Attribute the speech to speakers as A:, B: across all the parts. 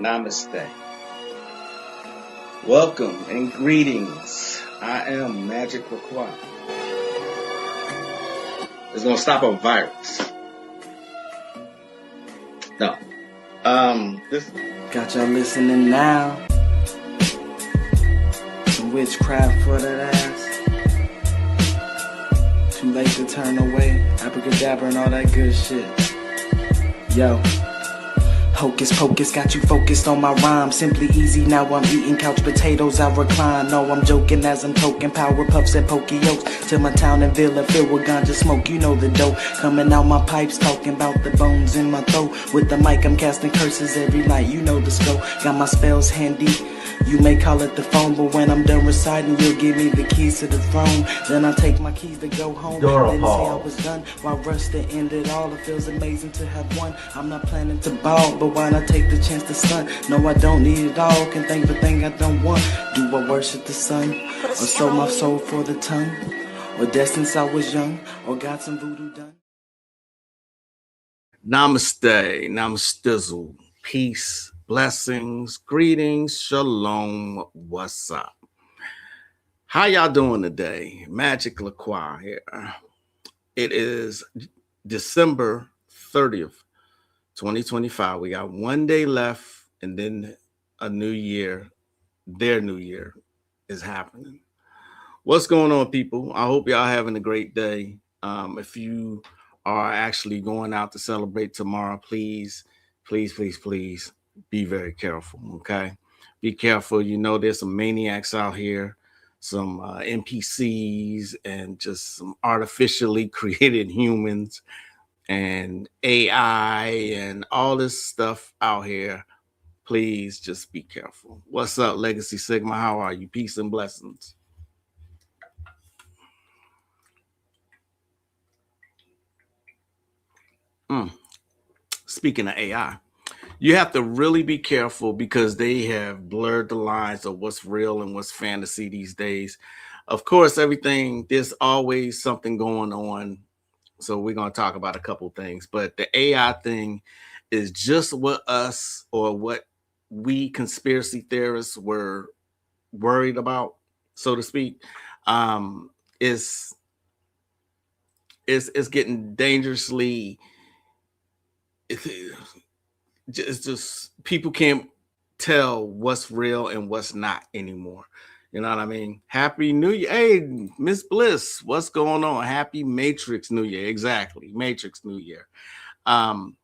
A: Namaste. Welcome and greetings. I am Magick. It's gonna stop a virus. No. This
B: got y'all listening now. Some witchcraft for that ass. Too late to turn away. Abracadabra and all that good shit. Yo. Hocus pocus, got you focused on my rhyme. Simply easy, now I'm eating couch potatoes, I recline. No, I'm joking as I'm toking power puffs at Pokeyokes. Till my town and villa filled with ganja smoke, you know the dope. Coming out my pipes, talking about the bones in my throat. With the mic, I'm casting curses every night, you know the scope. Got my spells handy. You may call it the phone, but when I'm done reciting, you'll give me the keys to the throne. Then I take my keys to go home. Didn't say I was done. While rush to end it all, it feels amazing to have won. I'm not planning to ball, but why not take the chance to stunt? No, I don't need it all. Can think for thing I don't want. Do I worship the sun, or sold my soul for the tongue, or dead since I was young, or got some voodoo done?
A: Namaste, namastizzle, peace. Blessings, greetings, shalom, what's up? How y'all doing today? Magick LaCroix here. It is December 30th, 2025. We got one day left and then a new year, their new year is happening. What's going on, people? I hope y'all having a great day. If you are actually going out to celebrate tomorrow, please be very careful, okay? Be careful. You know, there's some maniacs out here, some NPCs, and just some artificially created humans and AI and all this stuff out here. Please just be careful. What's up, Legacy Sigma? How are you? Peace and blessings. Speaking of AI, you have to really be careful because they have blurred the lines of what's real and what's fantasy these days. Of course, there's always something going on. So we're going to talk about a couple things, but the AI thing is just what us or what we conspiracy theorists were worried about, so to speak. It's getting dangerously. It's just people can't tell what's real and what's not anymore. You know what I mean? Happy New Year. Hey, Miss Bliss, what's going on? Happy Matrix New Year. Exactly. Matrix New Year. The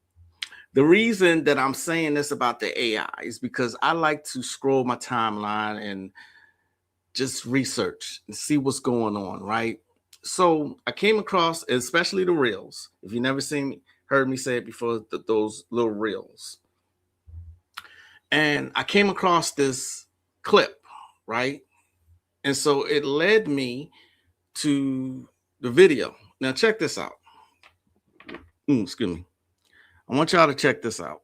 A: reason that I'm saying this about the AI is because I like to scroll my timeline and just research and see what's going on, right? So I came across, especially the reels. If you never heard me say it before, those little reels. And I came across this clip, right? And so it led me to the video. Now check this out. Excuse me. I want y'all to check this out.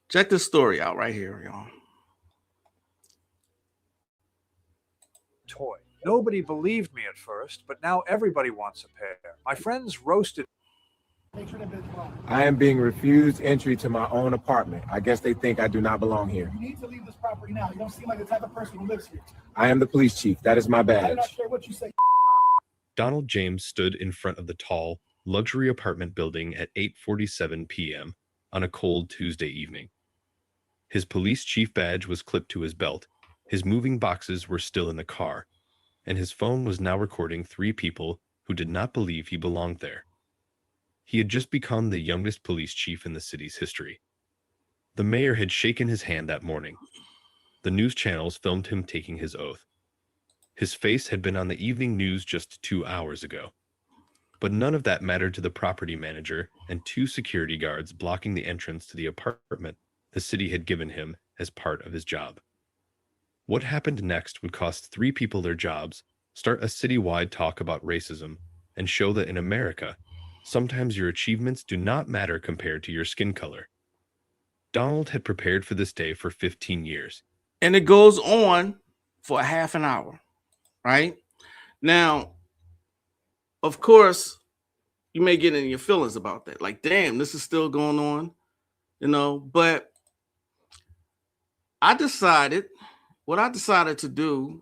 A: Check this story out right here, y'all.
C: Toy. Nobody believed me at first, but now everybody wants a pair. My friends roasted.
D: I am being refused entry to my own apartment. I guess they think I do not belong here.
E: You need to leave this property now. You don't seem like the type of person who lives here.
D: I am the police chief. That is my
E: I do
D: badge.
E: not care what you say.
F: Donald James stood in front of the tall, luxury apartment building at 8:47 p.m. on a cold Tuesday evening. His police chief badge was clipped to his belt, his moving boxes were still in the car, and his phone was now recording 3 people who did not believe he belonged there. He had just become the youngest police chief in the city's history. The mayor had shaken his hand that morning. The news channels filmed him taking his oath. His face had been on the evening news just 2 hours ago. But none of that mattered to the property manager and 2 security guards blocking the entrance to the apartment the city had given him as part of his job. What happened next would cost 3 people their jobs, start a citywide talk about racism, and show that in America, sometimes your achievements do not matter compared to your skin color. Donald had prepared for this day for 15 years.
A: And it goes on for a half an hour, right? Now, of course, you may get in your feelings about that. Like, damn, this is still going on, but what I decided to do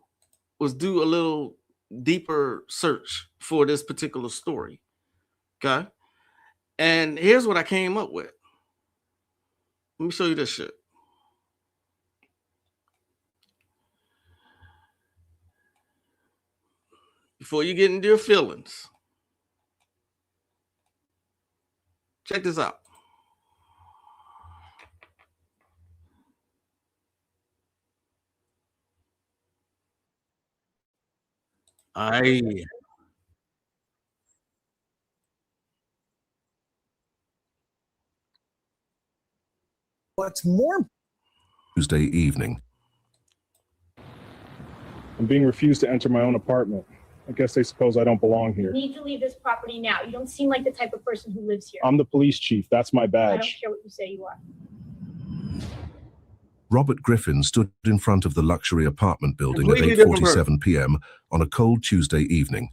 A: was do a little deeper search for this particular story. Okay. And here's what I came up with. Let me show you this shit. Before you get into your feelings, check this out.
E: What's more,
G: Tuesday evening.
H: I'm being refused to enter my own apartment. I guess they suppose I don't belong here.
I: You need to leave this property now. You don't seem like the type of person who lives here.
H: I'm the police chief. That's my
I: I don't
H: badge.
I: care what you say you are.
G: Robert Griffin stood in front of the luxury apartment building at
A: Completely different
G: 8:47 p.m. on a cold Tuesday evening.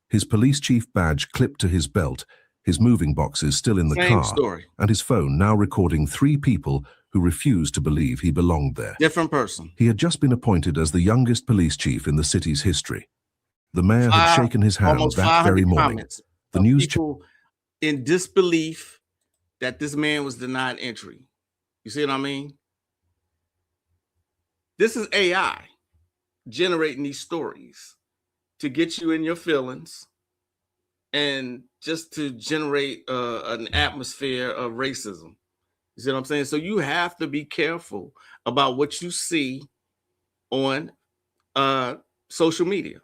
G: His police chief badge clipped to his belt, his moving boxes still in the
A: Same
G: car,
A: story.
G: and his phone now recording 3 people who refused to believe he belonged there.
A: Different person.
G: He had just been appointed as the youngest police chief in the city's history. The mayor had shaken his hand
A: Almost
G: that
A: 500
G: very morning.
A: comments
G: The
A: of
G: news
A: people in disbelief that this man was denied entry. You see what I mean? This is AI generating these stories to get you in your feelings and just to generate an atmosphere of racism. You see what I'm saying? So you have to be careful about what you see on social media.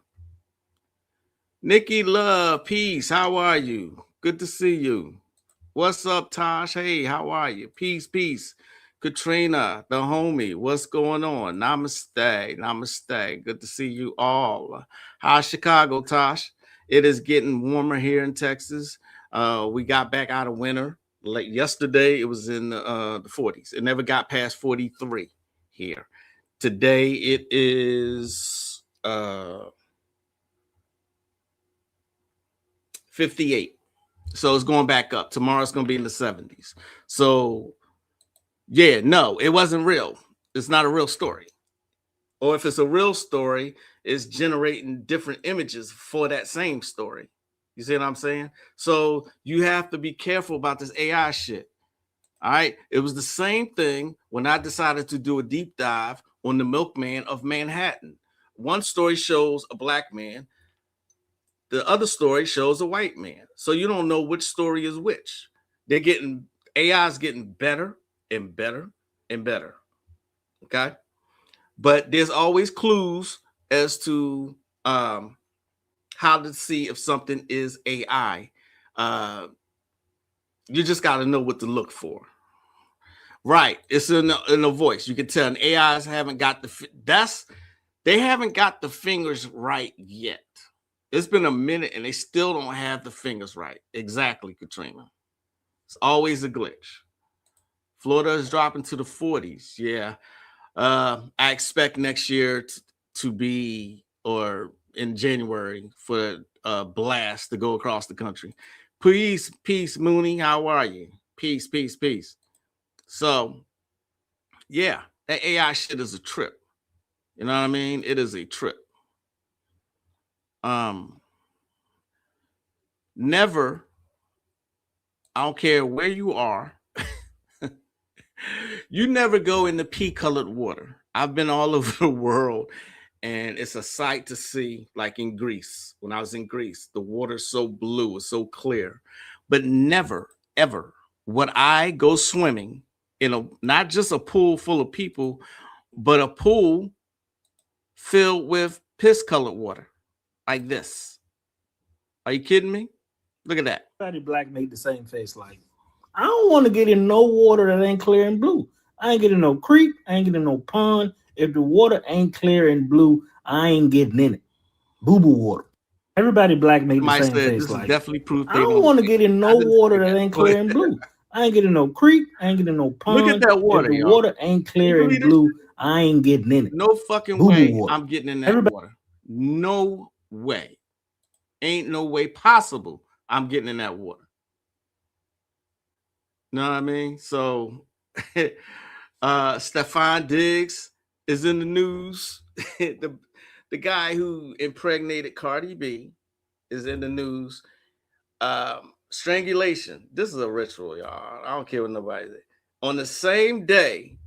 A: Nikki Love, peace. How are you? Good to see you. What's up, Tosh? Hey, how are you? Peace, peace. Katrina, the homie, what's going on? Namaste, namaste. Good to see you all. How's Chicago, Tosh? It is getting warmer here in Texas. We got back out of winter. Like yesterday, it was in the 40s. It never got past 43 here. Today, it is 58. So it's going back up. Tomorrow it's going to be in the 70s. So yeah, no, it wasn't real. It's not a real story. Or if it's a real story, it's generating different images for that same story. You see what I'm saying? So you have to be careful about this AI shit. All right. It was the same thing when I decided to do a deep dive on the milkman of Manhattan. One story shows a black man. The other story shows a white man. So you don't know which story is which. AI is getting better and better and better. Okay. But there's always clues as to how to see if something is AI. You just got to know what to look for. Right. It's in the voice. You can tell an AIs haven't got they haven't got the fingers right yet. It's been a minute and they still don't have the fingers right. Exactly, Katrina. It's always a glitch. Florida is dropping to the 40s. Yeah. I expect next year to be, or in January, for a blast to go across the country. Peace, Mooney. How are you? Peace. So, yeah, that AI shit is a trip. You know what I mean? It is a trip. Never, I don't care where you are, you never go in the pea-colored water. I've been all over the world, and it's a sight to see, like in Greece. When I was in Greece, the water's so blue, it's so clear. But never, ever would I go swimming in not just a pool full of people, but a pool filled with piss-colored water, like this. Are you kidding me? Look at that.
J: Everybody black made the same face. Like, I don't want to get in no water that ain't clear and blue. I ain't getting no creek. I ain't getting no pond. If the water ain't clear and blue, I ain't getting in it. Boo-boo water. Everybody black made the same face.
A: This
J: like,
A: is definitely proof.
J: I don't want to get in no water that ain't clear and blue. I ain't getting no creek. I ain't getting no pond.
A: Look at that water,
J: if the water ain't clear and blue, I ain't getting in it.
A: No fucking
J: Boo-boo
A: way
J: water.
A: I'm getting in that water. No way. Ain't no way possible I'm getting in that water. Know what I mean? So Stefan Diggs is in the news. the guy who impregnated Cardi B is in the news. Strangulation. This is a ritual, y'all. I don't care what nobody says. On the same day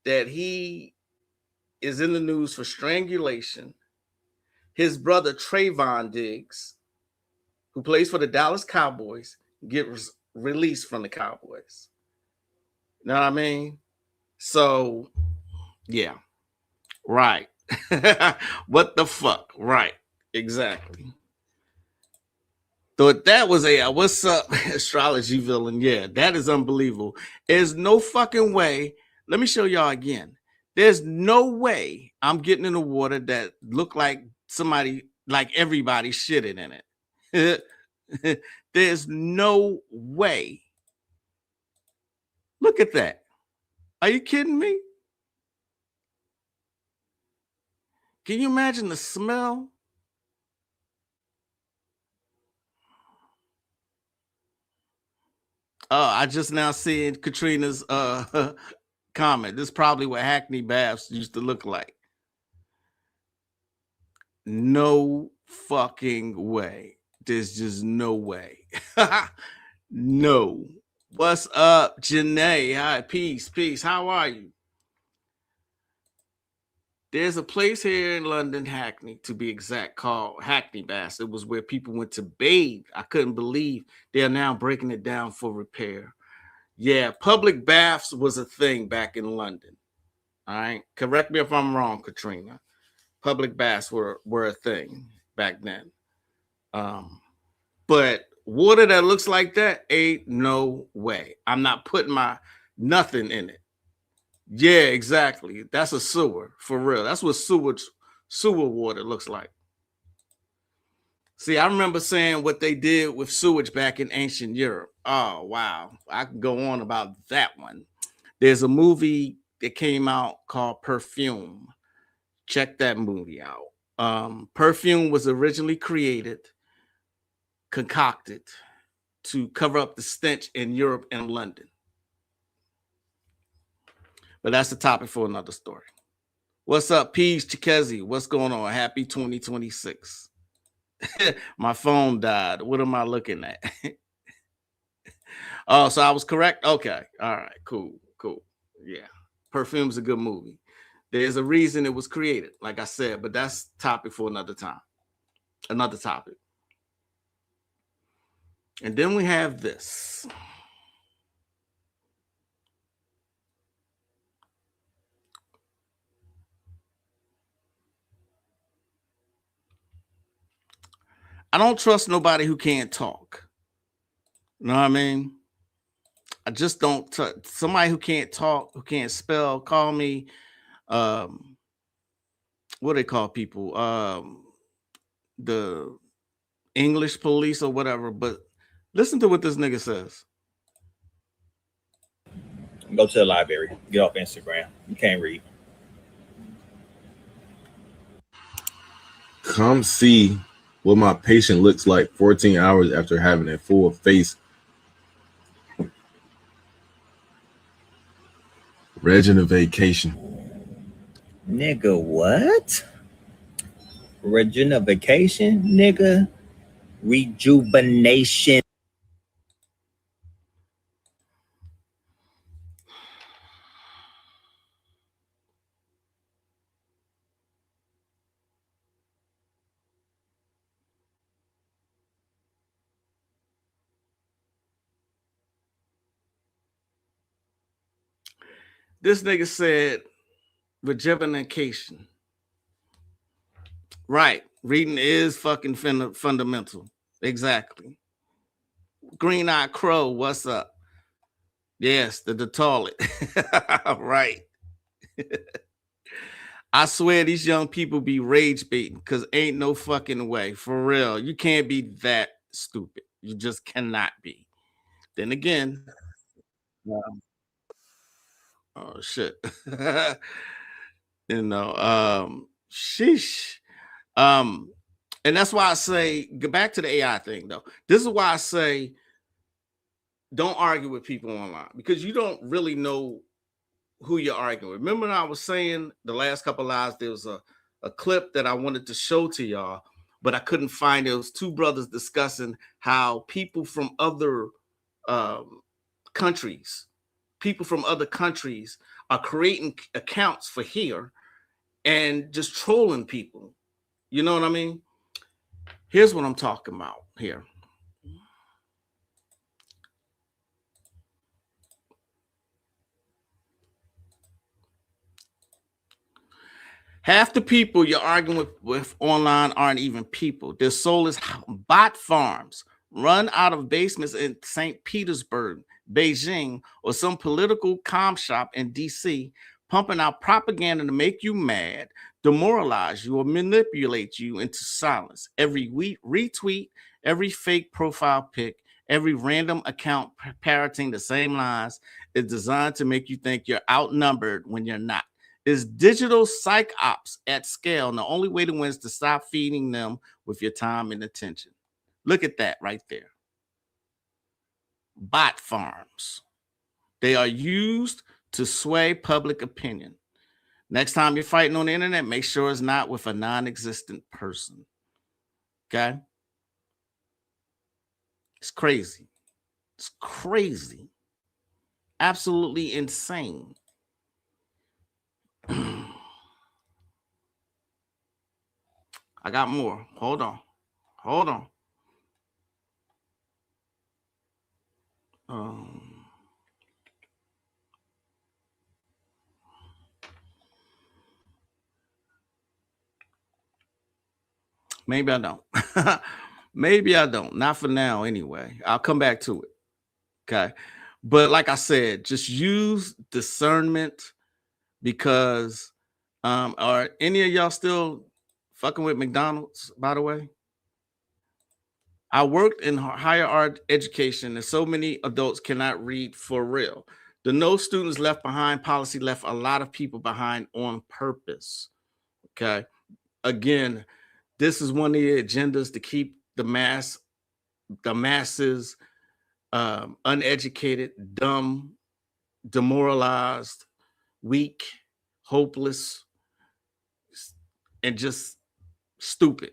A: that he is in the news for strangulation, his brother Trayvon Diggs, who plays for the Dallas Cowboys, gets released from the Cowboys. Know what I mean? So, yeah. Right. What the fuck? Right. Exactly. Thought that was a what's up, astrology villain. Yeah, that is unbelievable. There's no fucking way. Let me show y'all again. There's no way I'm getting in the water that look like somebody, like everybody shitted in it. There's no way. Look at that. Are you kidding me? Can you imagine the smell? I just now seeing Katrina's comment. This is probably what Hackney baths used to look like. No fucking way. There's just no way. No. What's up, Janae? Hi, peace. How are you? There's a place here in London, Hackney, to be exact, called Hackney Baths. It was where people went to bathe. I couldn't believe they are now breaking it down for repair. Yeah, public baths was a thing back in London. All right. Correct me if I'm wrong, Katrina. Public baths were a thing back then. But water that looks like that, ain't no way. I'm not putting my nothing in it. Yeah, exactly. That's a sewer, for real. That's what sewer water looks like. See, I remember saying what they did with sewage back in ancient Europe. Oh, wow. I can go on about that one. There's a movie that came out called Perfume. Check that movie out. Perfume was originally concocted to cover up the stench in Europe and London. But that's the topic for another story. What's up, Peace Chikezi? What's going on? Happy 2026. My phone died. What am I looking at? Oh, so I was correct? Okay. All right. Cool. Yeah. Perfume's a good movie. There's a reason it was created, like I said, but that's topic for another time. Another topic. And then we have this. I don't trust nobody who can't talk. You know what I mean? I just don't somebody who can't talk, who can't spell, call me what do they call people? The English police or whatever, but listen to what this nigga says.
K: Go to the library. Get off Instagram. You can't read.
L: Come see what my patient looks like 14 hours after having a full face rejuvenation.
K: Nigga, what? Rejuvenation, nigga. Rejuvenation.
A: This nigga said rejuvenation. Right. Reading is fucking fundamental. Exactly. Green Eye Crow, what's up? Yes, the toilet. Right. I swear these young people be rage baiting because ain't no fucking way. For real. You can't be that stupid. You just cannot be. Then again, oh shit. Sheesh. And that's why I say, go back to the AI thing, though. This is why I say, don't argue with people online, because you don't really know who you're arguing with. Remember when I was saying the last couple of lives, there was a clip that I wanted to show to y'all, but I couldn't find it. It was two brothers discussing how people from other countries are creating accounts for here and just trolling people. You know what I mean? Here's what I'm talking about here. Half the people you're arguing with online aren't even people. Their soul is bot farms run out of basements in St. Petersburg, Beijing, or some political comm shop in DC, pumping out propaganda to make you mad, demoralize you, or manipulate you into silence. Every retweet, every fake profile pic, every random account parroting the same lies is designed to make you think you're outnumbered when you're not. Is digital psych ops at scale, and the only way to win is to stop feeding them with your time and attention. Look at that right there. Bot farms. They are used to sway public opinion. Next time you're fighting on the internet, make sure it's not with a non-existent person. Okay? It's crazy. It's crazy. Absolutely insane. I got more. Hold on. Maybe I don't. Maybe I don't. Not for now, anyway. I'll come back to it. Okay. But like I said, just use discernment, because are any of y'all still fucking with McDonald's, by the way? I worked in higher art education, and so many adults cannot read for real. The no students left behind policy left a lot of people behind on purpose. Okay. Again, this is one of the agendas to keep the masses uneducated, dumb, demoralized, weak, hopeless, and just stupid.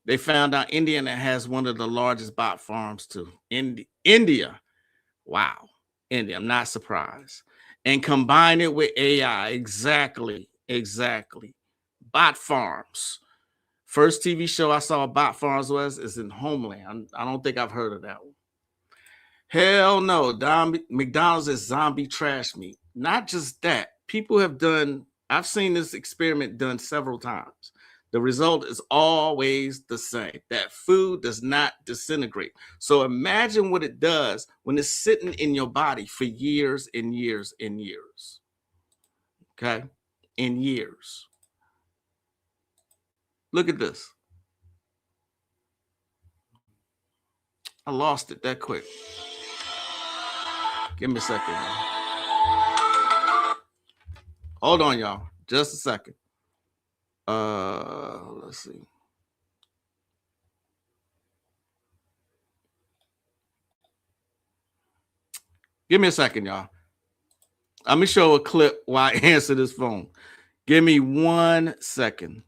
A: They found out Indiana has one of the largest bot farms too. India. Wow. India. I'm not surprised. And combine it with AI. Exactly. Bot farms. First TV show I saw bot farms is in Homeland. I don't think I've heard of that one. Hell no. McDonald's is zombie trash meat. Not just that. People have I've seen this experiment done several times. The result is always the same. That food does not disintegrate. So imagine what it does when it's sitting in your body for years and years and years. Okay? In years. Look at this. I lost it that quick. Give me a second. Hold on, y'all. Just a second. Let's see. Give me a second, y'all. Let me show a clip while I answer this phone. Give me 1 second.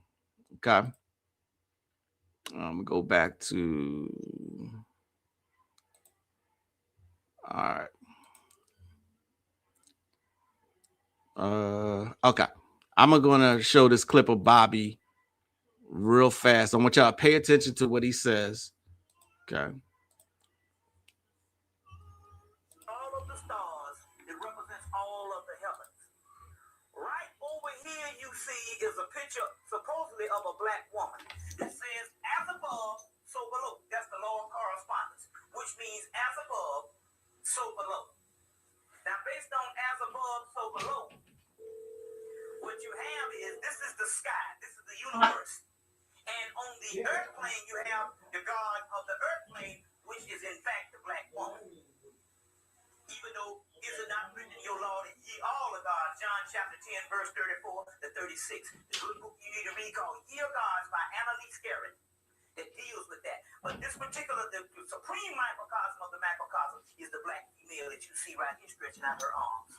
A: Okay. I'm gonna go back to. All right. Okay. I'm gonna show this clip of Bobby real fast. I want y'all to pay attention to what he says. Okay.
M: All of the stars, it represents all of the heavens. Right over here you see is a picture supposedly of a black woman. It says, as above, so below. That's the law of correspondence, which means as above, so below. Now, based on as above, so below, what you have is, this is the sky, this is the universe. And on the earth plane, you have the God of the earth plane, which is in fact the black woman. Even though Is it not written in your law that ye all are gods? John chapter 10, verse 34 to 36. The good book you need to read called Ye Are Gods by Annalise Garrett that deals with that. But this particular, the supreme microcosm of the macrocosm is the black female that you see right here stretching out her arms.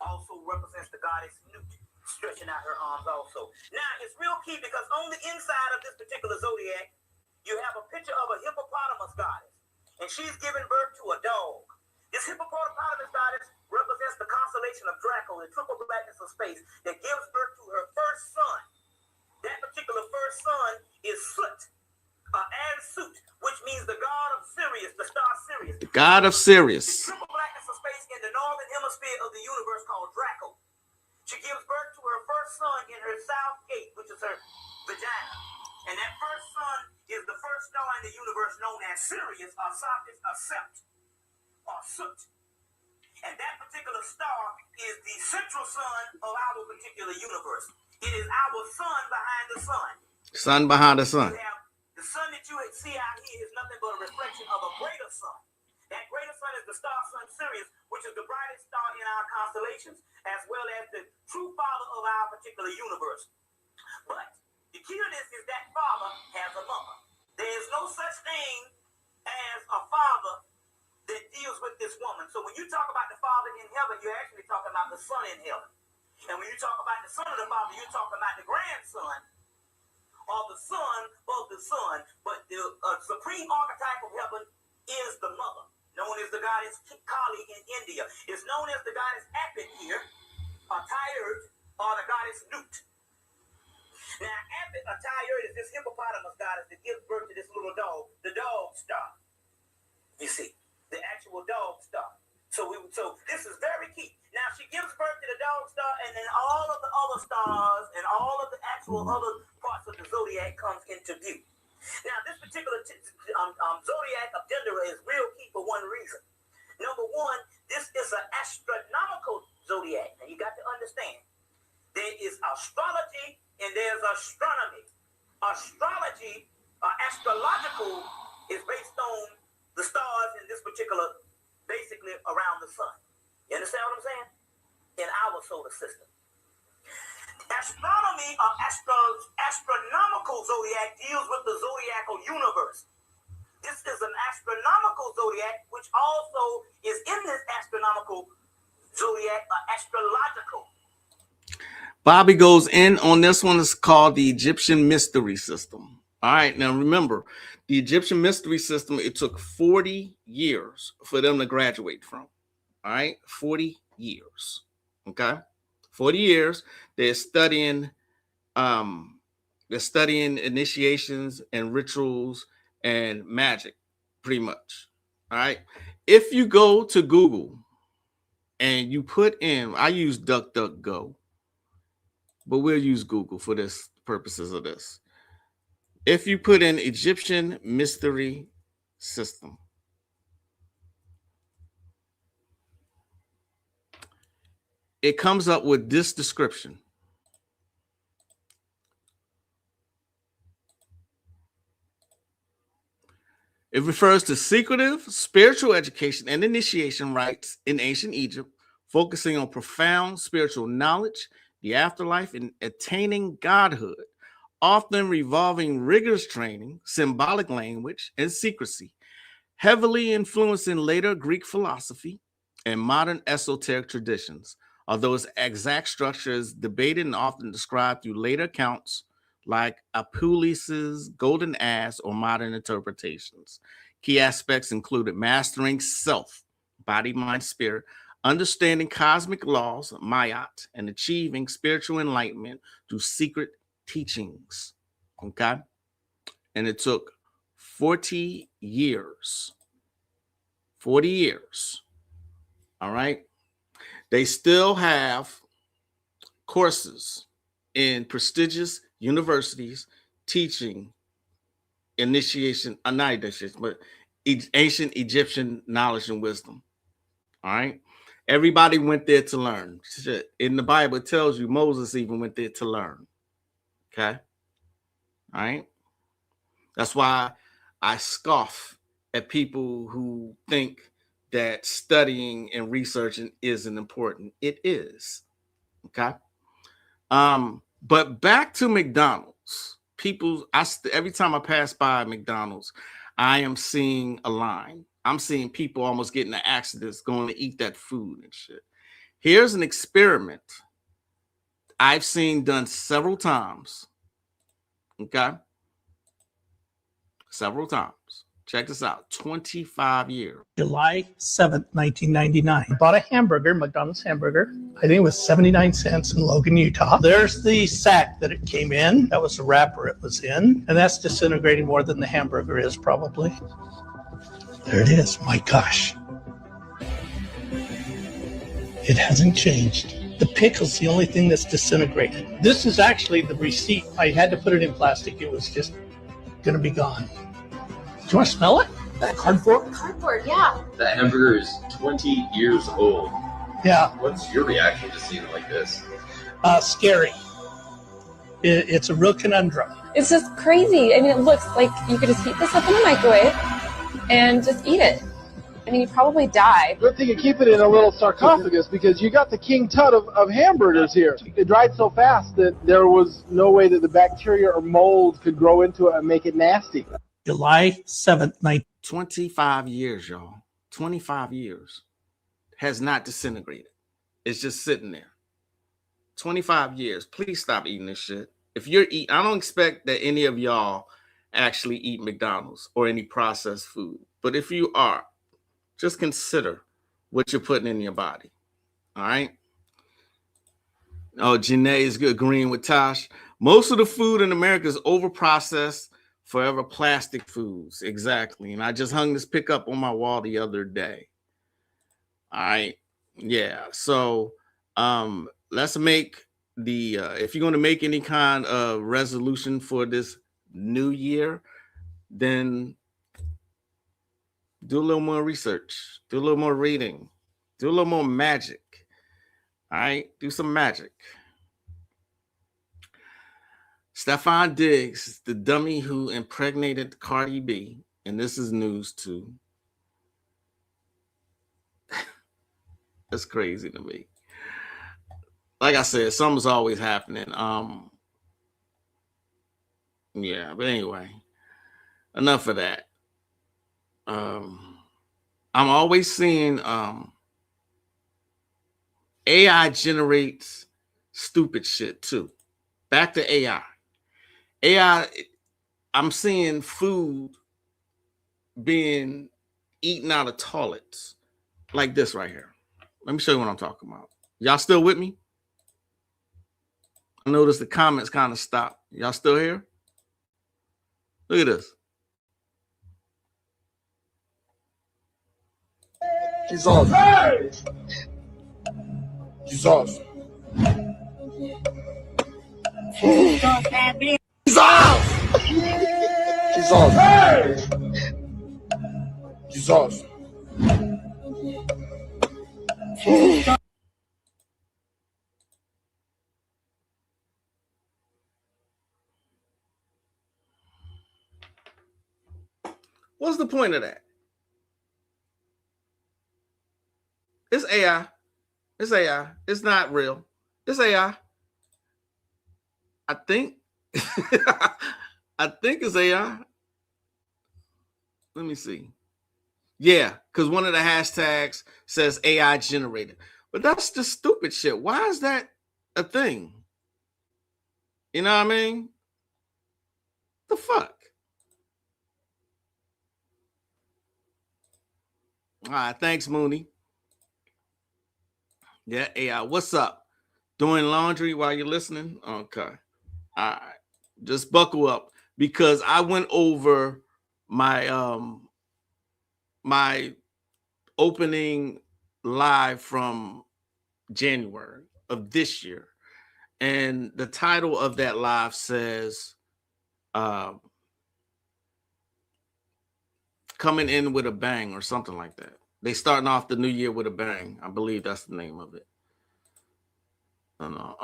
M: Also represents the goddess Nut, stretching out her arms also. Now, it's real key because on the inside of this particular zodiac, you have a picture of a hippopotamus goddess, and she's giving birth to a dog. This hippopotamus goddess represents the constellation of Draco, the triple blackness of space, that gives birth to her first son. That particular first son is Sut, Ansut, which means the god of Sirius, the star Sirius.
A: The god of Sirius.
M: The triple blackness of space in the northern hemisphere of the universe called Draco. She gives birth to her first son in her south gate, which is her vagina. And that first son is the first star in the universe known as Sirius, or Sophis, or Sept, or Sut. And that particular star is the central sun of our particular universe. It is our sun behind the sun.
A: Sun behind the sun.
M: The sun that you see out here is nothing but a reflection of a greater sun. That greater sun is the star sun Sirius, which is the brightest star in our constellations, as well as the true father of our particular universe. But the key to this is that father has a mother. There is no such thing as a father that deals with this woman. So when you talk about the father in heaven, you're actually talking about the son in heaven. And when you talk about the son of the father, you're talking about the grandson, or the son of the son. But the supreme archetype of heaven is the mother, known as the goddess Kali in India. It's known as the goddess Apit here, or Tyred, or the goddess Nut. Now, Apit, or Tyred, is this hippopotamus goddess that gives birth to this little dog, the dog star. You see, the actual dog star. So this is very key. Now, she gives birth to the dog star, and then all of the other stars and all of the actual other parts of the zodiac comes into view. Now, this particular zodiac of Dendera is real key for one reason. Number one, this is an astronomical zodiac. Now, you got to understand, there is astrology and there's astronomy. Astrology, astrological, is based on the stars in this particular, basically around the sun. You understand what I'm saying? In our solar system. Astronomy, or astronomical zodiac, deals with the zodiacal universe. This is an astronomical zodiac, which also is in this astronomical zodiac, astrological.
A: Bobby goes in on this one. It's called the Egyptian Mystery System. All right, now remember, the Egyptian Mystery System, it took 40 years for them to graduate from. All right, 40 years. Okay, 40 years. They're studying initiations and rituals and magic, pretty much. All right. If you go to Google and you put in, I use DuckDuckGo, but we'll use Google for this purposes of this. If you put in Egyptian Mystery System, it comes up with this description. It refers to secretive spiritual education and initiation rites in ancient Egypt, focusing on profound spiritual knowledge, the afterlife, and attaining godhood, often revolving rigorous training, symbolic language, and secrecy, heavily influencing later Greek philosophy and modern esoteric traditions, although its exact structure is debated and often described through later accounts like Apuleius' Golden Ass or modern interpretations. Key aspects included mastering self, body, mind, spirit, understanding cosmic laws, Mayat, and achieving spiritual enlightenment through secret teachings. Okay? And it took 40 years. 40 years. All right? They still have courses in prestigious universities teaching initiation, not initiation, but ancient Egyptian knowledge and wisdom. All right. Everybody went there to learn. In the Bible, it tells you Moses even went there to learn. Okay. All right. That's why I scoff at people who think that studying and researching isn't important. It is. Okay. But back to McDonald's. People, every time I pass by McDonald's, I am seeing a line. I'm seeing people almost getting in accidents going to eat that food and shit. Here's an experiment I've seen done several times. Okay. Several times. Check this out. 25 years.
N: July 7th, 1999. I bought a hamburger, McDonald's hamburger. I think it was 79 cents in Logan, Utah. There's the sack that it came in. That was the wrapper it was in. And that's disintegrating more than the hamburger is probably. There it is. My gosh. It hasn't changed. The pickle's the only thing that's disintegrated. This is actually the receipt. I had to put it in plastic. It was just going to be gone. Do you want to smell it? That cardboard?
I: Cardboard, yeah.
O: That hamburger is 20 years old.
N: Yeah.
O: What's your reaction to seeing it like this?
N: Scary. It's a real conundrum.
P: It's just crazy. I mean, it looks like you could just heat this up in the microwave and just eat it. I mean, you probably die.
Q: Good thing you keep it in a little sarcophagus because you got the King Tut of hamburgers here. It dried so fast that there was no way that the bacteria or mold could grow into it and make it nasty.
N: July 7th,
A: 25 years, y'all. 25 years. Has not disintegrated. It's just sitting there. 25 years. Please stop eating this shit. If you're eating, I don't expect that any of y'all actually eat McDonald's or any processed food. But if you are, just consider what you're putting in your body. All right. Oh, Janae is agreeing with Tosh. Most of the food in America is overprocessed, forever plastic foods. Exactly. And I just hung this pickup on my wall the other day. All right. Yeah. So let's make the if you're going to make any kind of resolution for this new year, then do a little more research, do a little more reading, do a little more magic. All right, do some magic. Stefan Diggs, the dummy who impregnated Cardi B, and this is news too. That's crazy to me. Like I said, something's always happening. Yeah, but anyway, enough of that. I'm always seeing AI generates stupid shit too. Back to AI. AI, I'm seeing food being eaten out of toilets like this right here. Let me show you what I'm talking about. Y'all still with me? I noticed the comments kind of stopped. Y'all still here? Look at this.
Q: Jesus. Jesus. Jesus.
A: What's the point of that? It's AI. It's AI. It's not real. It's AI. I think. I think it's AI. Let me see. Yeah, because one of the hashtags says AI generated. But that's just stupid shit. Why is that a thing? You know what I mean? The fuck? All right, thanks, Mooney. Yeah, AI. What's up? Doing laundry while you're listening? Okay. All right. Just buckle up because I went over my my opening live from January of this year. And the title of that live says coming in with a bang or something like that. They starting off the new year with a bang. I believe that's the name of it. I don't know.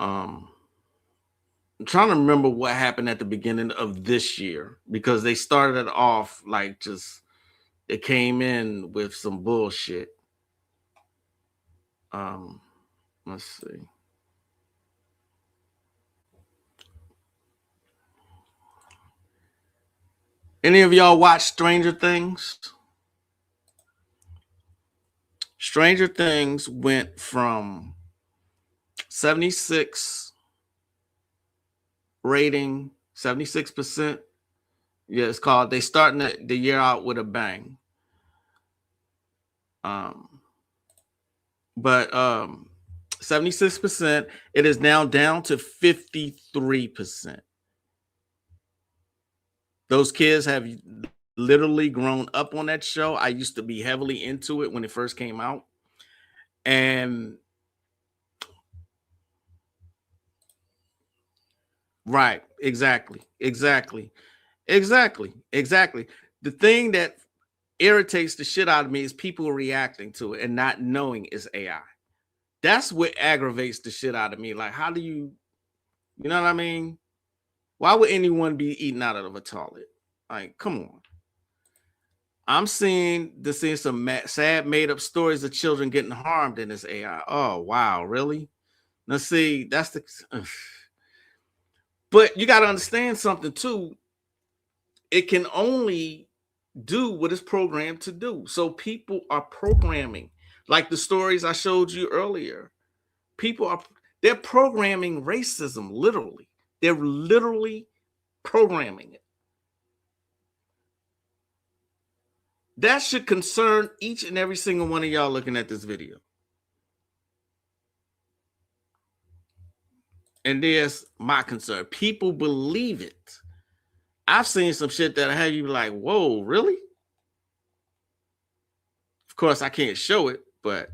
A: I'm trying to remember what happened at the beginning of this year because they started it off like just it came in with some bullshit. Let's see. Any of y'all watch Stranger Things? Stranger Things went from 76 rating, 76%. Yeah, it's called, they starting the year out with a bang. But 76%, it is now down to 53%. Those kids have literally grown up on that show. I used to be heavily into it when it first came out. And right, exactly. The thing that irritates the shit out of me is people reacting to it and not knowing it's AI. That's what aggravates the shit out of me. Like, how do you know what I mean? Why would anyone be eating out of a toilet? Like, come on. I'm seeing some sad made up stories of children getting harmed in this AI. Oh, wow. Really? Now, see, that's the, but you got to understand something too. It can only do what it's programmed to do. So people are programming, like the stories I showed you earlier. They're programming racism, literally. They're literally programming it. That should concern each and every single one of y'all looking at this video. And there's my concern. People believe it. I've seen some shit that have you like, whoa, really? Of course, I can't show it, but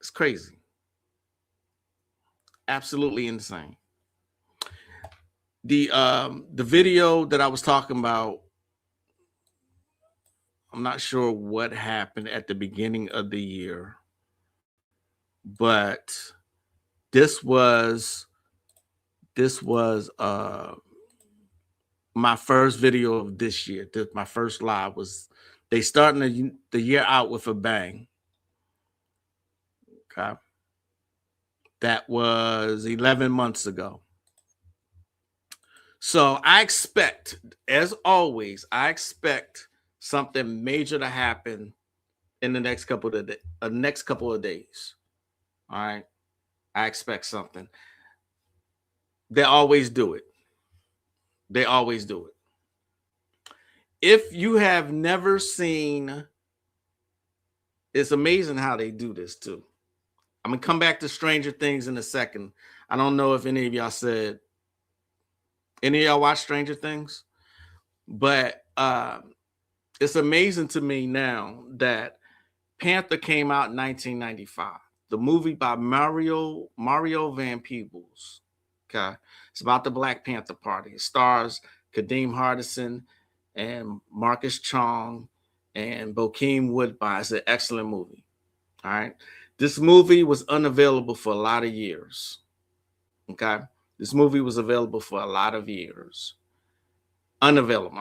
A: it's crazy. Absolutely insane. The video that I was talking about, I'm not sure what happened at the beginning of the year, but this was my first video of this year. My first live was, they starting the year out with a bang. Okay. That was 11 months ago. So I expect, as always, something major to happen in the next couple of days. All right. I expect something. They always do it. If you have never seen, it's amazing how they do this too. I'm going to come back to Stranger Things in a second. I don't know if any of y'all watch Stranger Things, but it's amazing to me now that Panther came out in 1995. The movie by Mario Van Peebles. Okay. It's about the Black Panther Party. It stars Kadeem Hardison and Marcus Chong and Bokeem Woodbine. It's an excellent movie. All right. This movie was unavailable for a lot of years. Okay. This movie was available for a lot of years. Unavailable.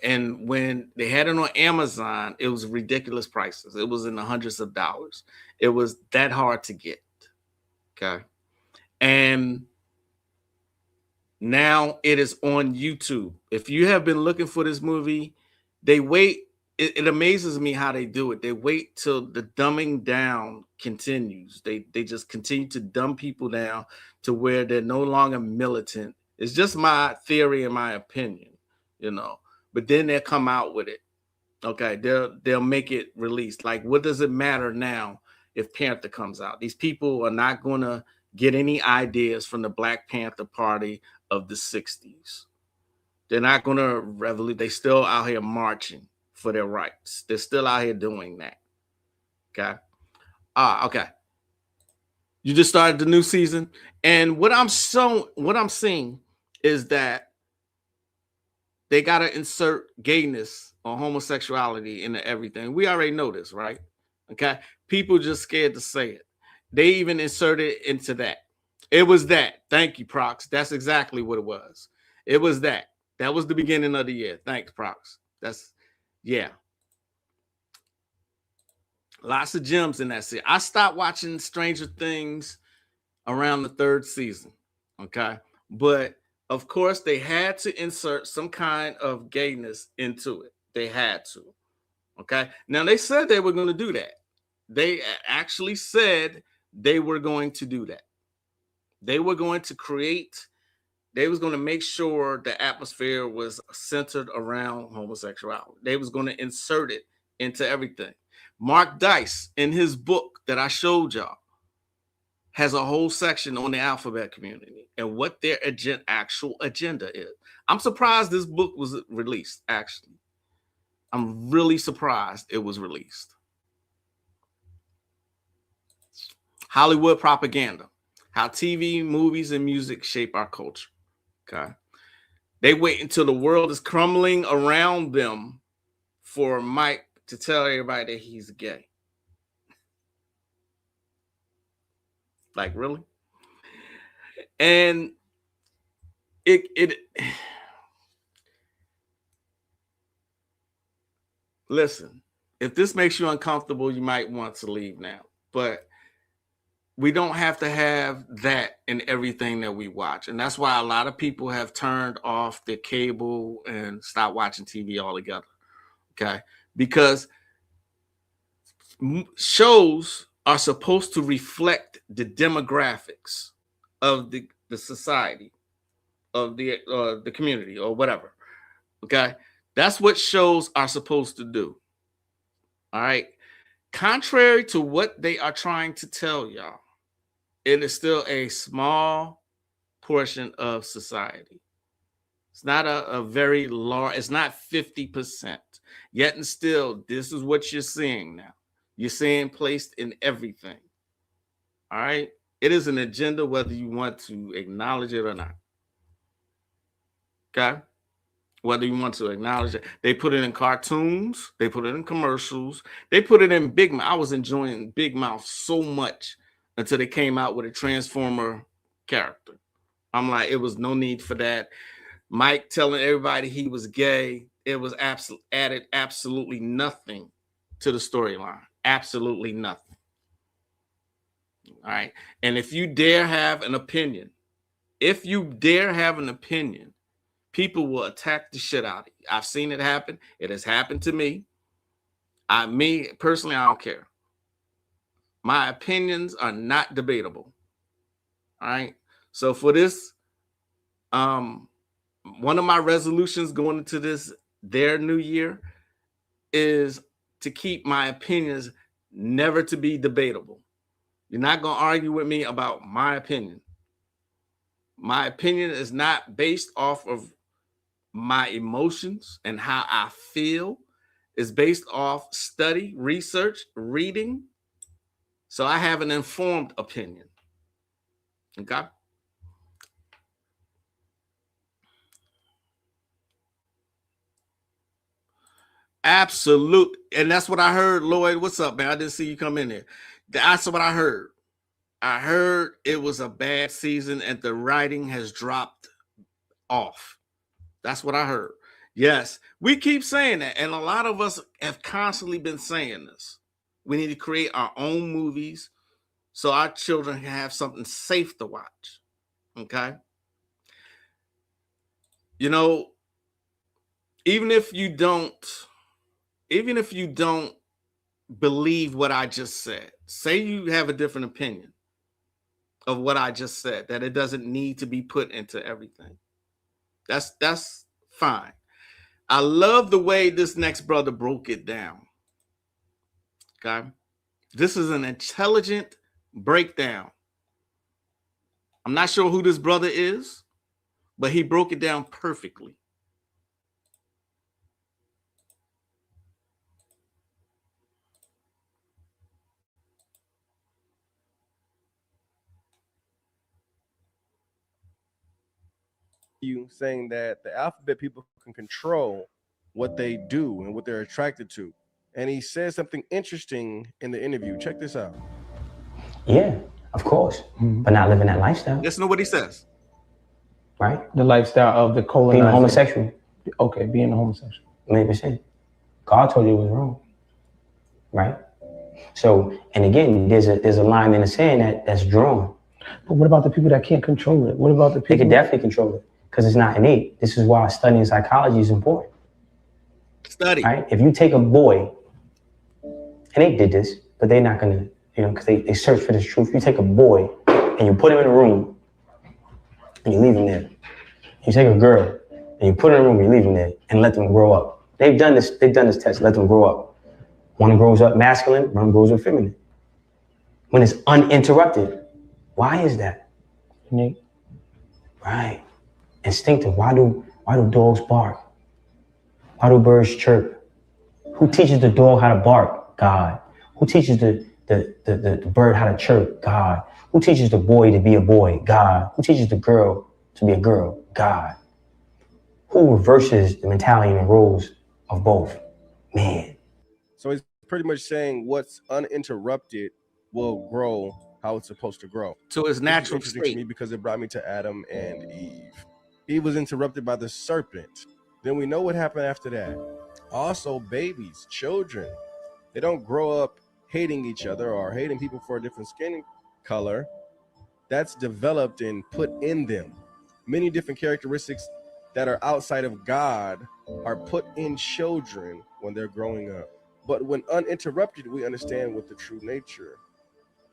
A: And when they had it on Amazon, it was ridiculous prices. It was in the hundreds of dollars. It was that hard to get. Okay. And now it is on YouTube. If you have been looking for this movie, they wait. It amazes me how they do it. They wait till the dumbing down continues. They just continue to dumb people down to where they're no longer militant. It's just my theory and my opinion, but then they'll come out with it. Okay. They'll make it released. Like, what does it matter now if Panther comes out? These people are not going to get any ideas from the Black Panther Party of the 60s. They're not going to revolute. They still out here marching for their rights. They're still out here doing that. Okay. Okay. You just started the new season. And what I'm seeing is that they got to insert gayness or homosexuality into everything. We already know this, right? Okay. People just scared to say it. They even inserted it into that. It was that. Thank you, Prox. That's exactly what it was. It was that. That was the beginning of the year. Thanks, Prox. Yeah. Lots of gems in that series. I stopped watching Stranger Things around the 3rd season. Okay. But of course, they had to insert some kind of gayness into it. They had to. Okay. Now, they said they were going to do that. They actually said they were going to do that. They were going to they was going to make sure the atmosphere was centered around homosexuality. They was going to insert it into everything. Mark Dice, in his book that I showed y'all, has a whole section on the alphabet community and what their actual agenda is. I'm surprised this book was released, actually. I'm really surprised it was released. Hollywood propaganda, how TV, movies, and music shape our culture. Okay. They wait until the world is crumbling around them for Mike to tell everybody that he's gay. Like, really? And listen, if this makes you uncomfortable, you might want to leave now. But we don't have to have that in everything that we watch. And that's why a lot of people have turned off their cable and stopped watching TV altogether. Okay? Because shows are supposed to reflect the demographics of the society, of the community, or whatever. Okay? That's what shows are supposed to do. All right? Contrary to what they are trying to tell y'all, it is still a small portion of society. It's not a very large, it's not 50%. Yet and still, this is what you're seeing now. You're seeing placed in everything. All right? It is an agenda whether you want to acknowledge it or not. Okay? Whether you want to acknowledge it. They put it in cartoons. They put it in commercials. They put it in Big Mouth. I was enjoying Big Mouth so much until they came out with a Transformer character. I'm like, it was no need for that. Mike telling everybody he was gay, it was added absolutely nothing to the storyline. Absolutely nothing. All right. And if you dare have an opinion, people will attack the shit out of you. I've seen it happen. It has happened to me. Me personally, I don't care. My opinions are not debatable. All right. So for this, one of my resolutions going into their new year is to keep my opinions never to be debatable. You're not going to argue with me about my opinion. My opinion is not based off of my emotions and how I feel. It's based off study, research, reading. So I have an informed opinion. Okay? Absolute. And that's what I heard. Lloyd, what's up, man? I didn't see you come in there. That's what I heard. I heard it was a bad season and the writing has dropped off. That's what I heard. Yes, we keep saying that. And a lot of us have constantly been saying this. We need to create our own movies so our children can have something safe to watch. Okay? You know, even if you don't believe what I just said, say you have a different opinion of what I just said, that it doesn't need to be put into everything. That's fine. I love the way this next brother broke it down. Okay? This is an intelligent breakdown. I'm not sure who this brother is, but he broke it down perfectly.
R: You saying that the alphabet people can control what they do and what they're attracted to. And he says something interesting in the interview. Check this out.
S: Yeah, of course, but not living that lifestyle.
A: Listen to what he says.
S: Right?
Q: The lifestyle of the colonizer.
S: Being a homosexual.
Q: Okay, being a homosexual.
S: 100%. God told you it was wrong. Right? So, and again, there's a line in the sand that's drawn.
T: But what about the people that can't control it? What about the people?
S: They can definitely control it because it's not innate. This is why studying psychology is important.
A: Study.
S: Right? If you take a boy, and they did this, but they're not gonna, because they search for this truth. You take a boy and you put him in a room and you leave him there. You take a girl and you put her in a room, you leave them there and let them grow up. They've done this test, let them grow up. One grows up masculine, one grows up feminine. When it's uninterrupted, why is that?
T: Innate.
S: Right. Instinctive. Why do dogs bark? Why do birds chirp? Who teaches the dog how to bark? God. Who teaches the bird how to chirp? God. Who teaches the boy to be a boy? God. Who teaches the girl to be a girl? God. Who reverses the mentality and the roles of both? Man.
R: So he's pretty much saying what's uninterrupted will grow how it's supposed to grow.
A: To its natural
R: interesting
A: state.
R: to me because it brought me to Adam and Eve. Eve was interrupted by the serpent. Then we know what happened after that. Also, babies, children, they don't grow up hating each other or hating people for a different skin color. That's developed and put in them. Many different characteristics that are outside of God are put in children when they're growing up. But when uninterrupted, we understand what the true nature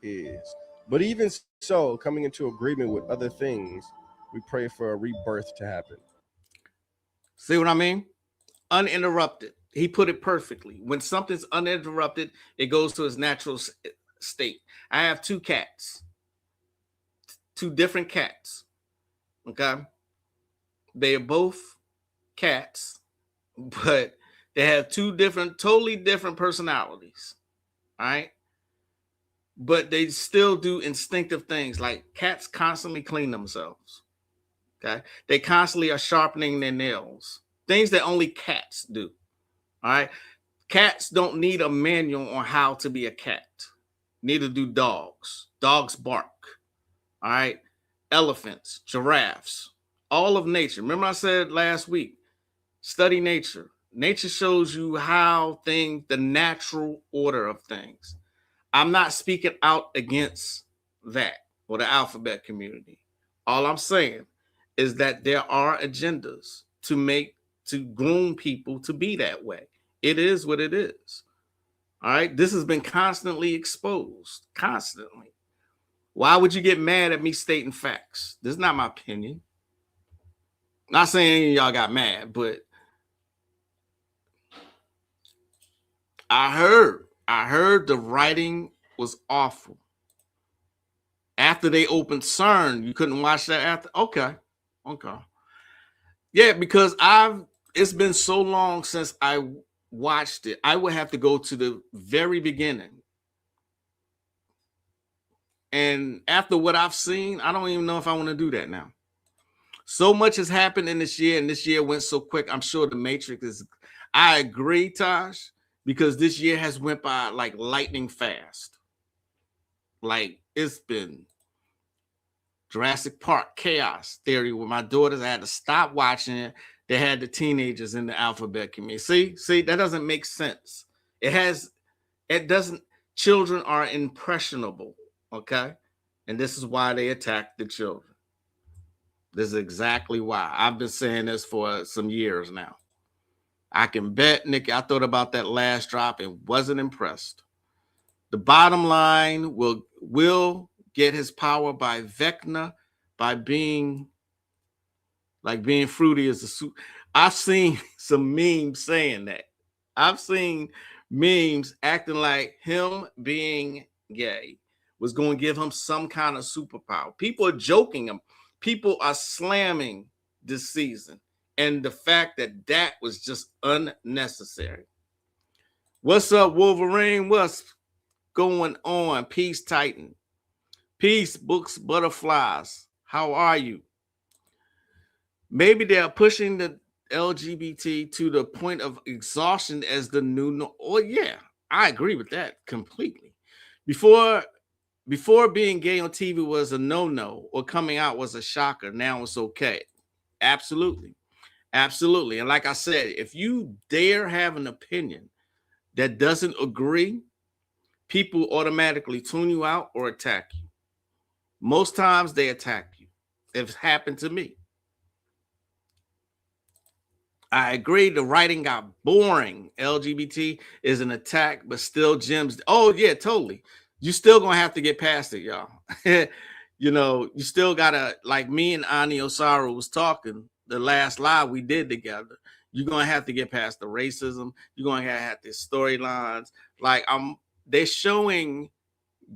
R: is. But even so, coming into agreement with other things, we pray for a rebirth to happen.
A: See what I mean? Uninterrupted. He put it perfectly. When something's uninterrupted, it goes to its natural state. I have two cats, two different cats. Okay. They are both cats, but they have two different, totally different personalities. All right. But they still do instinctive things, like cats constantly clean themselves. Okay. They constantly are sharpening their nails, things that only cats do. All right. Cats don't need a manual on how to be a cat. Neither do dogs. Dogs bark. All right. Elephants, giraffes, all of nature. Remember I said last week, study nature. Nature shows you how things, the natural order of things. I'm not speaking out against that or the alphabet community. All I'm saying is that there are agendas to groom people to be that way. It is what it is. All right. This has been constantly exposed, constantly. Why would you get mad at me stating facts? This is not my opinion. Not saying any of y'all got mad, but I heard the writing was awful. After they opened CERN, you couldn't watch that after. Okay. Yeah, because it's been so long since I watched it. I would have to go to the very beginning. And after what I've seen, I don't even know if I want to do that now. So much has happened in this year, and this year went so quick. I'm sure the Matrix is. I agree, Taj, because this year has went by like lightning fast. Like it's been Jurassic Park chaos theory with my daughters. I had to stop watching it. They had the teenagers in the alphabet community. See, that doesn't make sense. It doesn't. Children are impressionable, okay? And this is why they attack the children. This is exactly why. I've been saying this for some years now. I can bet, Nick, I thought about that last drop and wasn't impressed. The bottom line will get his power by Vecna, by being fruity as a soup. I've seen some memes saying that. I've seen memes acting like him being gay was going to give him some kind of superpower. People are joking him. People are slamming this season. And the fact that was just unnecessary. What's up, Wolverine? What's going on? Peace, Titan. Peace, Books, Butterflies. How are you? Maybe they're pushing the LGBT to the point of exhaustion as the new norm. Oh, yeah, I agree with that completely. Before being gay on TV was a no-no or coming out was a shocker, now it's okay. Absolutely. Absolutely. And like I said, if you dare have an opinion that doesn't agree people automatically tune you out or attack you. Most times they attack you. It's happened to me. I agree the writing got boring. LGBT is an attack, but still gems. Oh, yeah, totally. You still gonna have to get past it, y'all. You know, you still gotta, like me and Ani Osaru was talking the last live we did together. You're gonna have to get past the racism. You're gonna have the storylines. Like they're showing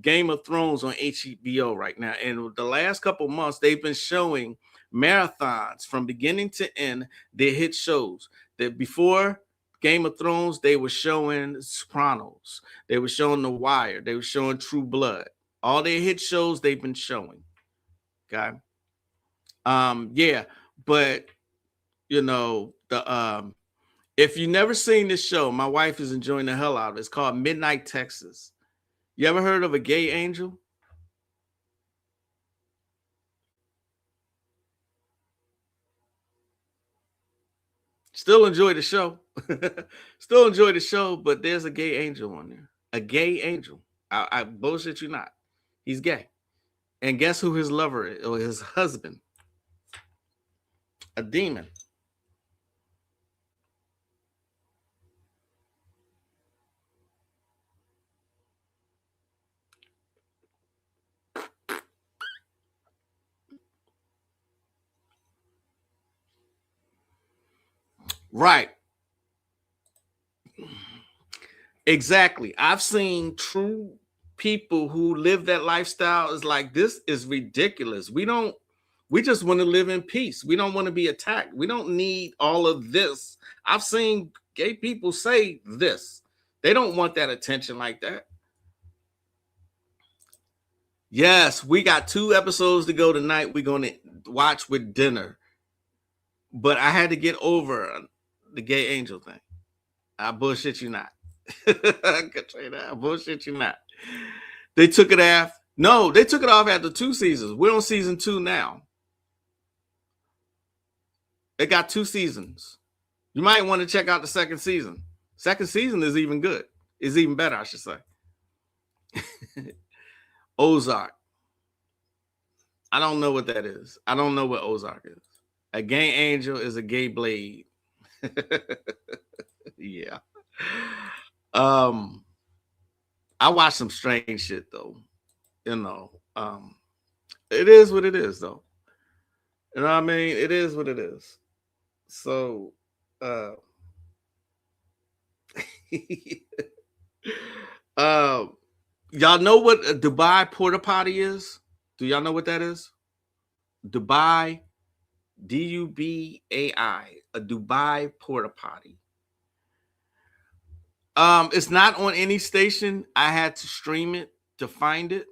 A: Game of Thrones on HBO right now. And the last couple months, they've been showing marathons from beginning to end, their hit shows. That before Game of Thrones, they were showing Sopranos. They were showing The Wire. They were showing True Blood. All their hit shows they've been showing. Okay. Yeah, but you know, if you never seen this show, my wife is enjoying the hell out of it. It's called Midnight Texas. You ever heard of A Gay Angel? Still enjoy the show. Still enjoy the show, but there's a gay angel on there. A gay angel. I bullshit you not. He's gay. And guess who his lover is, or his husband? A demon. Right. Exactly. I've seen true people who live that lifestyle. Is like, this is ridiculous. We just want to live in peace. We don't want to be attacked. We don't need all of this. I've seen gay people say this. They don't want that attention like that. Yes, we got 2 episodes to go tonight. We're going to watch with dinner. But I had to get over the gay angel thing. I bullshit you not. I could say that. I bullshit you not. They took it off. No, they took it off after 2 seasons. We're on season 2 now. They got 2 seasons. You might want to check out the second season. Second season is even good. Is even better, I should say. Ozark. I don't know what that is. I don't know what Ozark is. A gay angel is a gay blade. Yeah. I watch some strange shit though. You know, it is what it is though. You know what I mean? It is what it is. So y'all know what a Dubai porta potty is? Do y'all know what that is? Dubai, D-U-B-A-I, a Dubai porta potty. It's not on any station. I had to stream it to find it,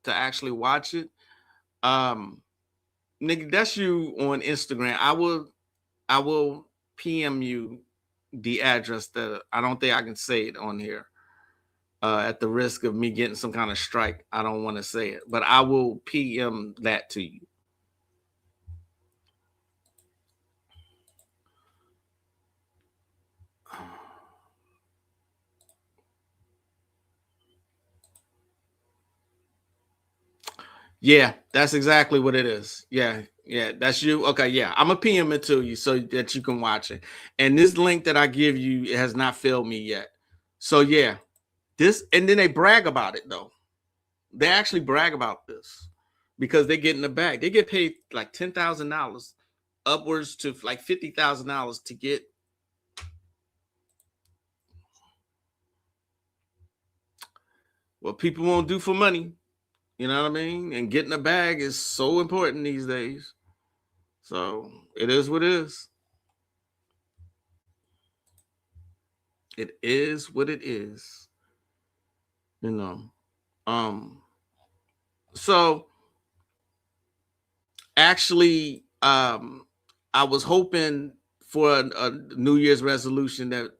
A: to actually watch it. Nigga, that's you on Instagram. I will PM you the address that I don't think I can say it on here. At the risk of me getting some kind of strike, I don't want to say it, but I will PM that to you. Yeah, that's exactly what it is. Yeah, that's you. Okay, yeah, I'm gonna PM it to you so that you can watch it. And this link that I give you, it has not failed me yet. So yeah, this, and then they brag about it though. They actually brag about this because they get in the bag. They get paid like $10,000, upwards to like $50,000 to get. What people won't do for money. You know what I mean? And getting a bag is so important these days. So it is what it is. It is what it is. You know. So actually, I was hoping for a New Year's resolution that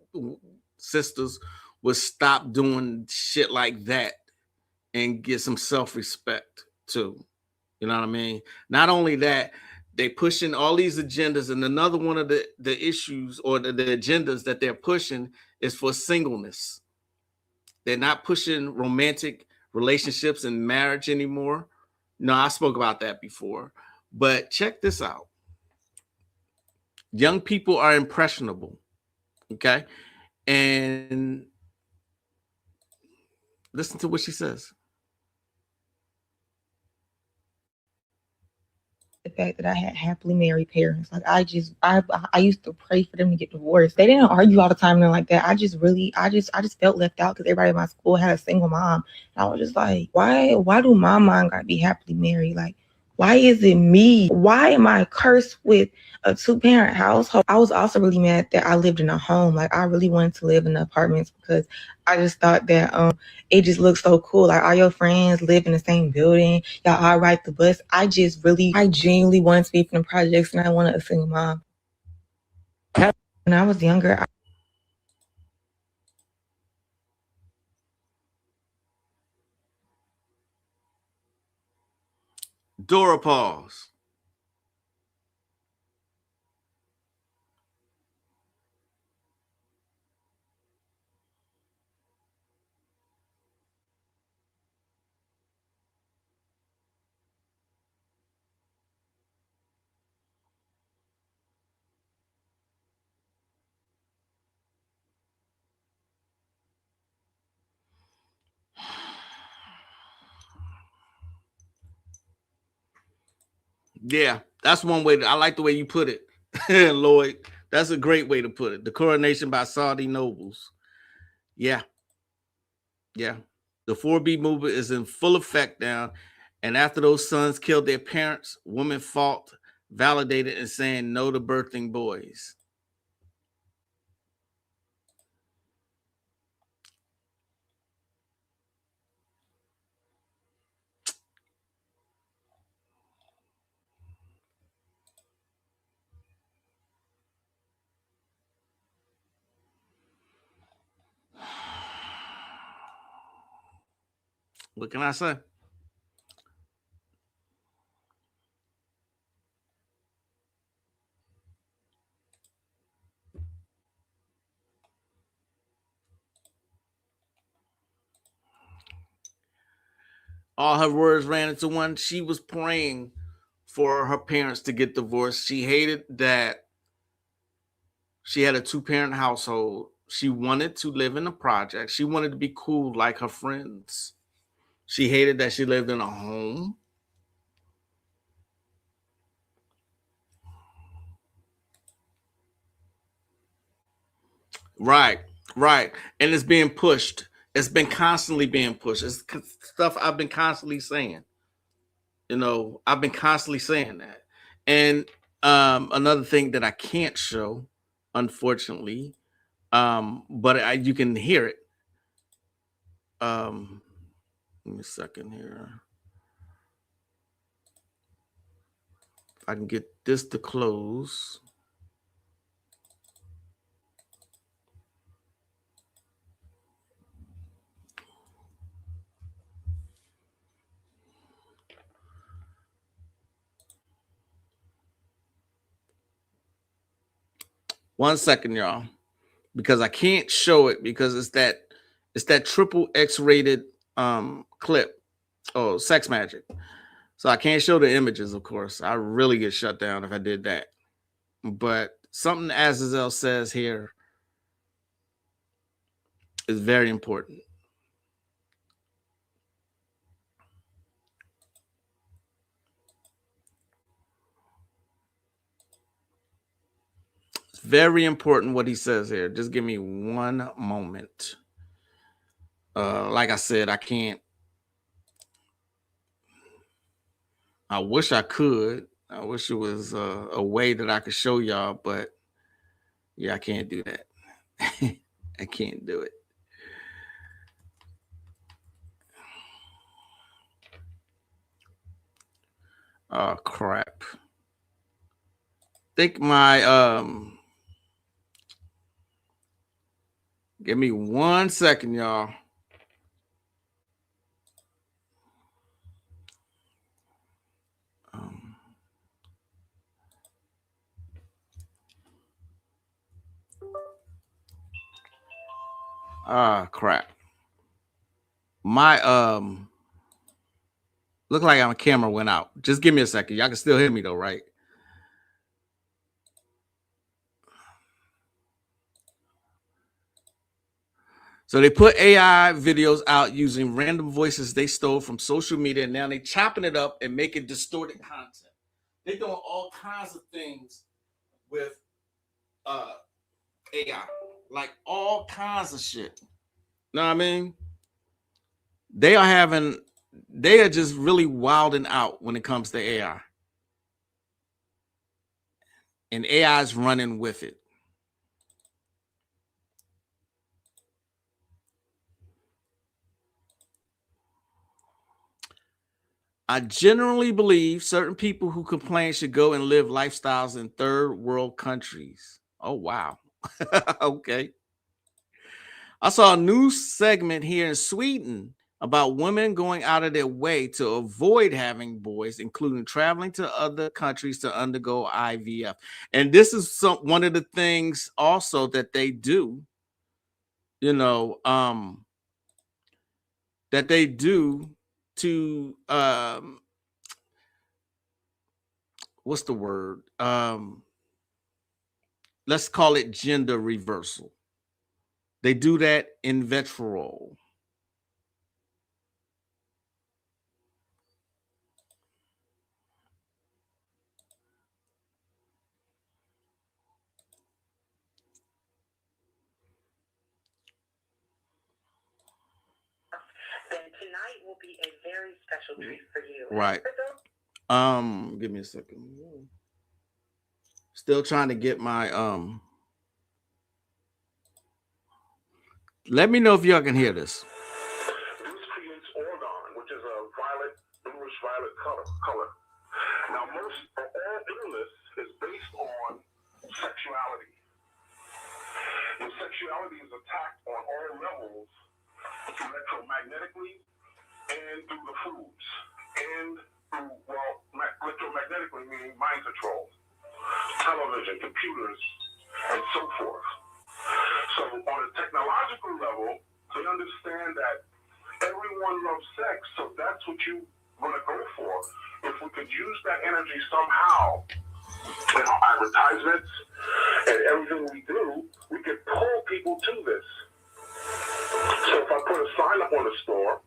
A: sisters would stop doing shit like that and get some self-respect too. You know what I mean? Not only that, they pushing all these agendas, and another one of the issues or the agendas that they're pushing is for singleness. They're not pushing romantic relationships and marriage anymore. No, I spoke about that before. But check this out. Young people are impressionable, okay? And listen to what she says.
U: The fact that I had happily married parents, like I used to pray for them to get divorced. They didn't argue all the time and like that. I just felt left out because everybody in my school had a single mom. And I was just like, why do my mom gotta be happily married? Like, why is it me? Why am I cursed with a 2-parent household? I was also really mad that I lived in a home. Like I really wanted to live in the apartments because I just thought that it just looked so cool. Like all your friends live in the same building. Y'all all ride the bus. I genuinely wanted to be from the projects and I wanted a single mom. When I was younger,
A: Dora pause. Yeah, that's one way. I like the way you put it, Lloyd. That's a great way to put it. The coronation by Saudi nobles. Yeah. Yeah. The 4B movement is in full effect now. And after those sons killed their parents, women fought, validated, and saying no to birthing boys. What can I say? All her words ran into one. She was praying for her parents to get divorced. She hated that she had a 2-parent household. She wanted to live in a project. She wanted to be cool like her friends. She hated that she lived in a home. Right. And it's being pushed. It's been constantly being pushed. It's stuff I've been constantly saying. I've been constantly saying that. And another thing that I can't show, unfortunately, but you can hear it. Give me a second here. If I can get this to close. One second, y'all, because I can't show it because it's that triple X rated clip. Oh, Sex Magic. So I can't show the images, of course. I really get shut down if I did that. But something Azazel says here is very important. It's very important what he says here. Just give me one moment. Like I said, I can't. I wish I could. I wish it was a way that I could show y'all, but yeah, I can't do that. I can't do it. Oh crap. Think my give me 1 second, y'all. Crap. My look like my camera went out. Just give me a second. Y'all can still hear me though, right? So they put AI videos out using random voices they stole from social media, and now they chopping it up and making distorted content. They're doing all kinds of things with AI, like all kinds of shit. Know what I mean? They are just really wilding out when it comes to AI. And AI is running with it. I generally believe certain people who complain should go and live lifestyles in third world countries. Oh, wow. Okay. I saw a news segment here in Sweden about women going out of their way to avoid having boys, including traveling to other countries to undergo IVF. And this is one of the things also that they do, that they do to what's the word? Let's call it gender reversal. They do that in vitro.
B: Then tonight will be a very special treat for you.
A: Right. Give me a second. Still trying to get my let me know if y'all can hear this.
V: This creates orgone, which is a bluish-violet color. Now, all illness is based on sexuality. And sexuality is attacked on all levels, electromagnetically and through the foods. And electromagnetically meaning mind control, television, computers, and so forth. So on a technological level, they understand that everyone loves sex, so that's what you want to go for. If we could use that energy somehow in our advertisements and everything we do, we could pull people to this. So if I put a sign up on the store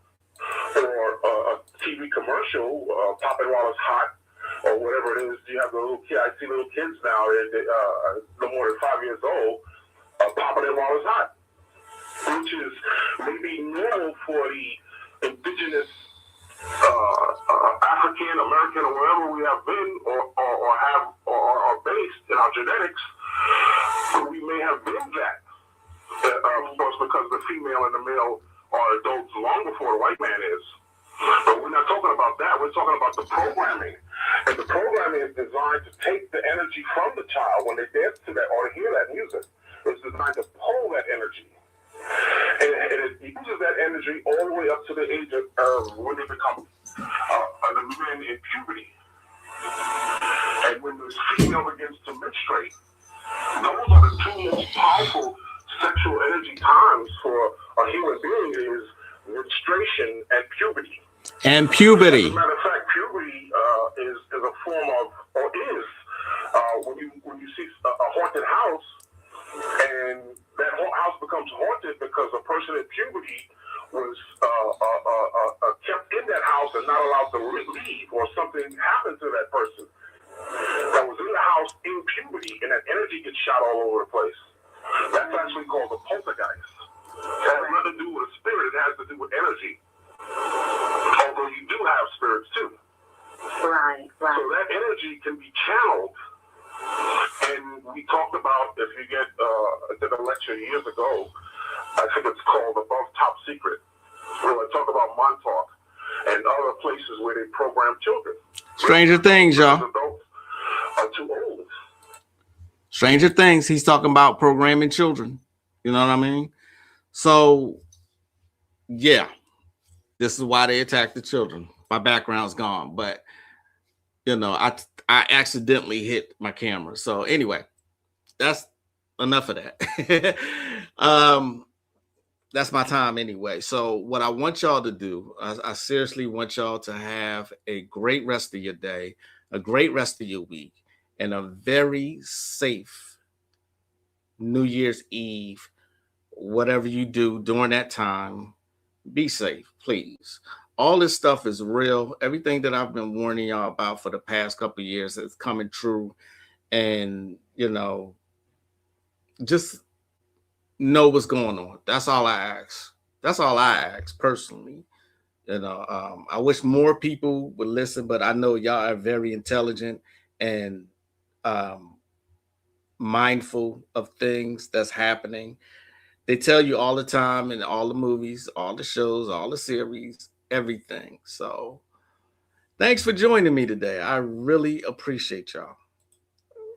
V: or a TV commercial, pop it while it's hot, or whatever it is, you have the little kid. I see little kids now, they're no more than 5 years old, popping it while it's hot, which is maybe normal for the indigenous African American or wherever we have been or are based in our genetics. So we may have been that, of course, because the female and the male are adults long before the white man is. But we're not talking about that. We're talking about the programming. And the programming is designed to take the energy from the child when they dance to that or hear that music. It's designed to pull that energy. And it uses that energy all the way up to the age of when they become the men in puberty. And when the female begins to menstruate, those are the two most powerful sexual energy times for a human being is menstruation and puberty.
A: And puberty.
V: As a matter of fact, puberty is a form of, or is, when you see a haunted house, and that whole house becomes haunted because a person in puberty was kept in that house and not allowed to leave, or something happened to that person that was in the house in puberty, and that energy gets shot all over the place. That's actually called a poltergeist. It has nothing to do with a spirit, it has to do with energy. Although you do have spirits too.
B: Right.
V: So that energy can be channeled. And we talked about, if you get, I did a lecture years ago, I think it's called Above Top Secret, where I talk about Montauk and other places where they program children.
A: Stranger Things, y'all.
V: Adults are too old.
A: Stranger Things, he's talking about programming children. You know what I mean? So, yeah, this is why they attack the children. My background's gone, but, I accidentally hit my camera. So anyway, that's enough of that. that's my time anyway. So what I want y'all to do, I seriously want y'all to have a great rest of your day, a great rest of your week, and a very safe New Year's Eve. Whatever you do during that time, be safe, please. All this stuff is real. Everything that I've been warning y'all about for the past couple of years is coming true. And, just know what's going on. That's all I ask. That's all I ask personally. I wish more people would listen, but I know y'all are very intelligent and mindful of things that's happening. They tell you all the time in all the movies, all the shows, all the series, everything. So thanks for joining me today. I really appreciate y'all.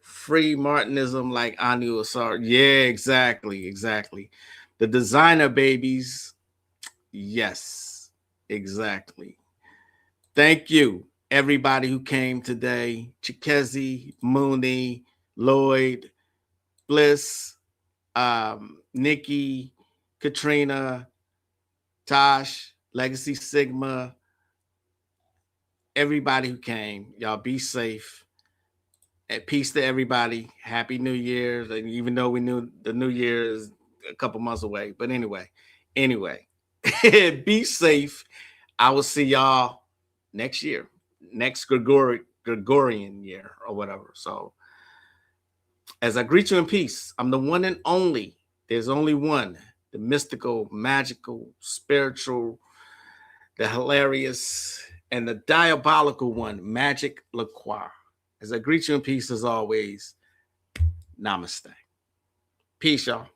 A: Free Martinism like Anu Asar. Yeah, exactly. The designer babies. Yes, exactly. Thank you, everybody who came today. Chikezi, Mooney, Lloyd, Bliss, Nikki, Katrina, Tosh, Legacy Sigma, everybody who came. Y'all be safe. And peace to everybody. Happy New Year. And even though we knew the New Year is a couple months away. But anyway, be safe. I will see y'all next year, next Gregorian year or whatever. So as I greet you in peace, I'm the one and only. There's only one, the mystical, magical, spiritual, the hilarious, and the diabolical one, Magick LaCroix. As I greet you in peace as always, namaste. Peace, y'all.